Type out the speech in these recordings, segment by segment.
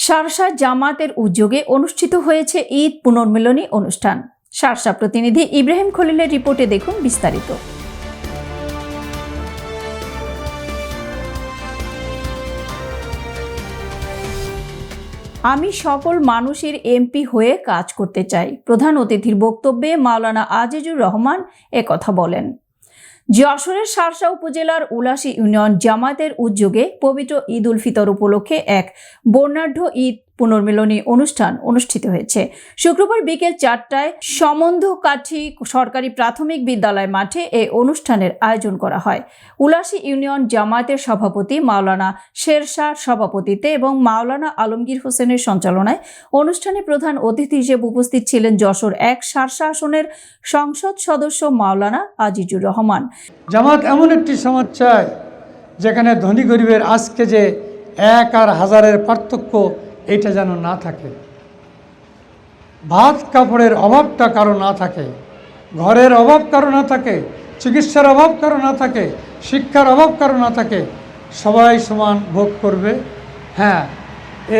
শার্শা জামাতের উদ্যোগে অনুষ্ঠিত হয়েছে ঈদ পুনর্মিলনী অনুষ্ঠান। শার্শা প্রতিনিধি ইব্রাহিম খলিলের রিপোর্টে দেখুন বিস্তারিত। আমি সকল মানুষের এমপি হয়ে কাজ করতে চাই। প্রধান অতিথির বক্তব্যে মাওলানা আজিজুর রহমান একথা বলেন। যশোরের শার্শা উপজেলার উলাশী ইউনিয়ন জামায়াতের উদ্যোগে পবিত্র ঈদ উল ফিতর উপলক্ষে এক বর্ণাঢ্য ঈদ পুনর্মিলনী অনুষ্ঠান অনুষ্ঠিত হয়েছে। শুক্রবার বিকেল 4টায় সমন্ধকাঠি সরকারি প্রাথমিক বিদ্যালয় মাঠে এই অনুষ্ঠানের আয়োজন করা হয়। উলাশী ইউনিয়ন জামায়াতের সভাপতি মাওলানা শেরশার সভাপতিত্বে এবং মাওলানা আলমগীর হোসেনের সঞ্চালনায় অনুষ্ঠানে প্রধান অতিথি হিসেবে উপস্থিত ছিলেন যশোর 1 শার্শা আসনের সংসদ সদস্য মাওলানা আজিজুর রহমান। জামাত এমন একটি সমাজ চায় যেখানে ধনী গরিবের আজকে যে 1 আর হাজারের পার্থক্য এটা যেন না থাকে, ভাত কাপড়ের অভাবটা কারো না থাকে, ঘরের অভাব কারো না থাকে, চিকিৎসার অভাব কারো না থাকে, শিক্ষার অভাব কারো না থাকে, সবাই সমান ভোগ করবে। হ্যাঁ,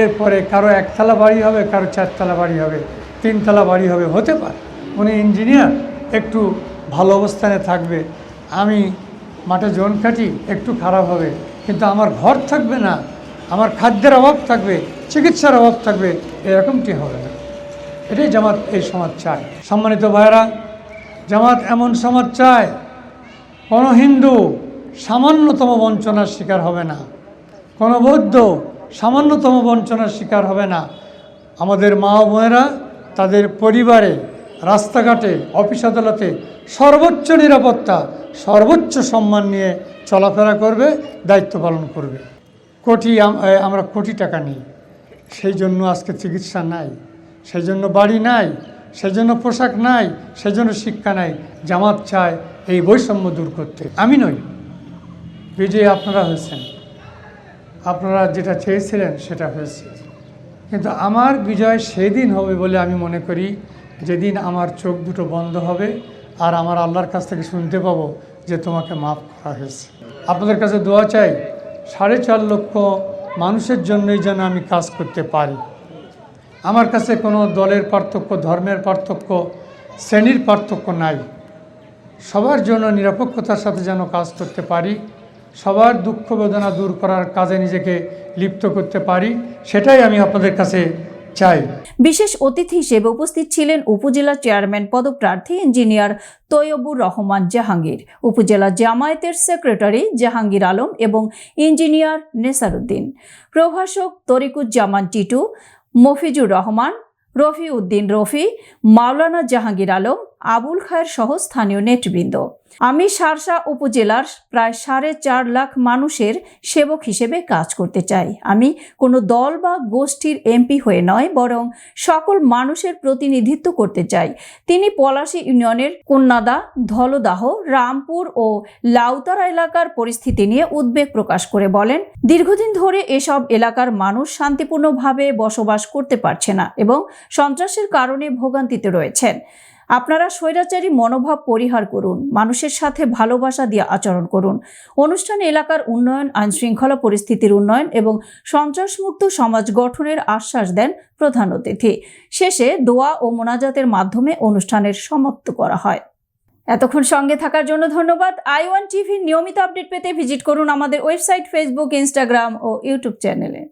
এরপরে কারো 1 তলা বাড়ি হবে, কারো 4 তলা বাড়ি হবে, 3 তলা বাড়ি হবে, হতে পারে। উনি ইঞ্জিনিয়ার, একটু ভালো অবস্থানে থাকবে, আমি মাঠে জন কাটি, একটু খারাপ হবে, কিন্তু আমার ঘর থাকবে না, আমার খাদ্যের অভাব থাকবে, চিকিৎসার অভাব থাকবে, এরকমটি হবে না। এটাই জামাত এই সমাজ চায়। সম্মানিত ভাইয়েরা, জামাত এমন সমাজ চায় কোনো হিন্দু সামান্যতম বঞ্চনার শিকার হবে না, কোনো বৌদ্ধ সামান্যতম বঞ্চনার শিকার হবে না। আমাদের মা বোনেরা তাদের পরিবারে, রাস্তাঘাটে, অফিস আদালতে সর্বোচ্চ নিরাপত্তা, সর্বোচ্চ সম্মান নিয়ে চলাফেরা করবে, দায়িত্ব পালন করবে। আমরা কোটি টাকা নিই, সেই জন্য আজকে চিকিৎসা নাই, সেই জন্য বাড়ি নাই, সেই জন্য পোশাক নাই, সেই জন্য শিক্ষা নাই। জামাত চায় এই বৈষম্য দূর করতে। আমি নই, বিজয়ী আপনারা হয়েছেন, আপনারা যেটা চেয়েছিলেন সেটা হয়েছে, কিন্তু আমার বিজয় সেই দিন হবে বলে আমি মনে করি যেদিন আমার চোখ দুটো বন্ধ হবে আর আমার আল্লাহর কাছ থেকে শুনতে পাবো যে তোমাকে মাফ করা হয়েছে। আপনাদের কাছে দোয়া চাই 4.5 লক্ষ মানুষের জন্যই যেন আমি কাজ করতে পারি। আমার কাছে কোনো দলের পার্থক্য, ধর্মের পার্থক্য, শ্রেণীর পার্থক্য নাই। সবার জন্য নিরপেক্ষতার সাথে যেন কাজ করতে পারি, সবার দুঃখ বেদনা দূর করার কাজে নিজেকে লিপ্ত করতে পারি, সেটাই আমি আপনাদের কাছে চাই। বিশেষ অতিথি হিসেবে উপস্থিত ছিলেন উপজেলা চেয়ারম্যান পদপ্রার্থী ইঞ্জিনিয়ার তৈয়বুর রহমান জাহাঙ্গীর, উপজেলা জামায়াতের সেক্রেটারি জাহাঙ্গীর আলম এবং ইঞ্জিনিয়ার নেসারউদ্দিন, প্রভাষক তরিকুজ্জামান টিটু, মফিজুর রহমান, রফি উদ্দিন রফি, মাওলানা জাহাঙ্গীর আলম, আবুল খায়ের সহ স্থানীয় নেতৃবৃন্দ। আমি শার্শা উপজেলার প্রায় 4.5 লাখ মানুষের সেবক হিসেবে কাজ করতে চাই। আমি কোনো দল বা গোষ্ঠীর এমপি হয়ে নয়, বরং সকল মানুষের প্রতিনিধিত্ব করতে চাই। তিনি পলাশী ইউনিয়নের কন্যাদা, ধলদাহ, রামপুর ও লাউতারা এলাকার পরিস্থিতি নিয়ে উদ্বেগ প্রকাশ করে বলেন, দীর্ঘদিন ধরে এসব এলাকার মানুষ শান্তিপূর্ণভাবে বসবাস করতে পারছে না এবং সন্ত্রাসের কারণে ভোগান্তিতে রয়েছেন। আপনারা স্বৈরাচারী মনোভাব পরিহার করুন, মানুষের সাথে ভালোবাসা দিয়ে আচরণ করুন। অনুষ্ঠানে এলাকার উন্নয়ন, আইনশৃঙ্খলা পরিস্থিতির উন্নয়ন এবং সন্ত্রাসমুক্ত সমাজ গঠনের আশ্বাস দেন প্রধান অতিথি। শেষে দোয়া ও মোনাজাতের মাধ্যমে অনুষ্ঠানের সমাপ্ত করা হয়। এতক্ষণ সঙ্গে থাকার জন্য ধন্যবাদ। i1 টিভির নিয়মিত আপডেট পেতে ভিজিট করুন আমাদের ওয়েবসাইট, ফেসবুক, ইনস্টাগ্রাম ও ইউটিউব চ্যানেলে।